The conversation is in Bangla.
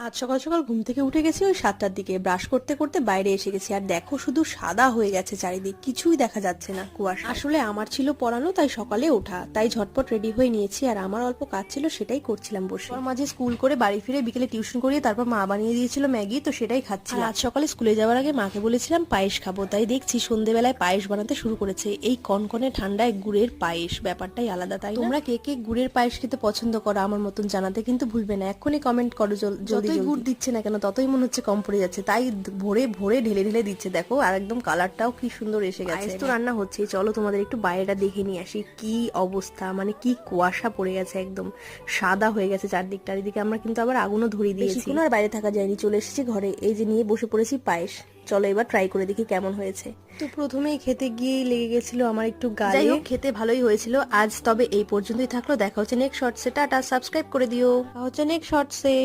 আজ সকাল সকাল ঘুম থেকে উঠে গেছি ওই 7টার দিকে, ব্রাশ করতে করতে বাইরে এসে গেছি আর দেখো শুধু সাদা হয়ে গেছে চারিদিক, কিছুই দেখা যাচ্ছে না, কুয়াশা। আসলে আমার ছিল পড়ানো, তাই সকালে ওঠা, তাই ঝটপট রেডি হয়ে নিয়েছি আর আমার অল্প কাজ ছিল সেটাই করছিলাম বসে। ওর মাঝে স্কুল করে বাড়ি ফিরে বিকেলে টিউশন করিয়ে তারপর মা বানিয়ে দিয়েছিল ম্যাগি, তো সেটাই খাচ্ছি। আজ সকালে স্কুলে যাওয়ার আগে মাকে বলেছিলাম পায়েস খাবো, তাই দেখছি সন্ধ্যেবেলায় পায়েস বানাতে শুরু করেছে। এই কনকনে ঠান্ডায় গুড়ের পায়েস, ব্যাপারটাই আলাদা, তাই তোমরা কে কে গুড়ের পায়েস খেতে পছন্দ করো আমার মতন জানাতে কিন্তু ভুলবে না, এক্ষুনি কমেন্ট করো। যতই গুড় দিচ্ছে না কেন ততই মনে হচ্ছে কম পড়ে যাচ্ছে, তাই ভরে ভরে ঢেলে ঢেলে দিচ্ছে। দেখো আর একদম কালারটাও কি সুন্দর এসে গেছে। পায়েস তো রান্না হচ্ছে, চলো তোমাদের একটু বাইরেটা দেখে নিয়ে আসি। কি অবস্থা, মানে কি কুয়াশা পড়ে গেছে, একদম সাদা হয়ে গেছে চারদিকটা। এদিকে আমরা কিন্তু আবার আগুনও ধরিয়ে দিয়েছি, কোনো আর বাইরে থাকা যায়নি, চলে এসেছি ঘরে। এই যে নিয়ে বসে পড়েছি পায়েস, চলো এবার ট্রাই করে দেখি কেমন হয়েছে। তো প্রথমেই খেতে গিয়েই লেগে গেছিল আমার একটু গায়ে, যাই হোক খেতে ভালোই হয়েছিল। আজ তবে এই পর্যন্তই থাকলো, দেখা হচ্ছে নেক্সট শর্টসে। টাটা, সাবস্ক্রাইব করে দিও, দেখা হচ্ছে নেক্সট শর্টসে।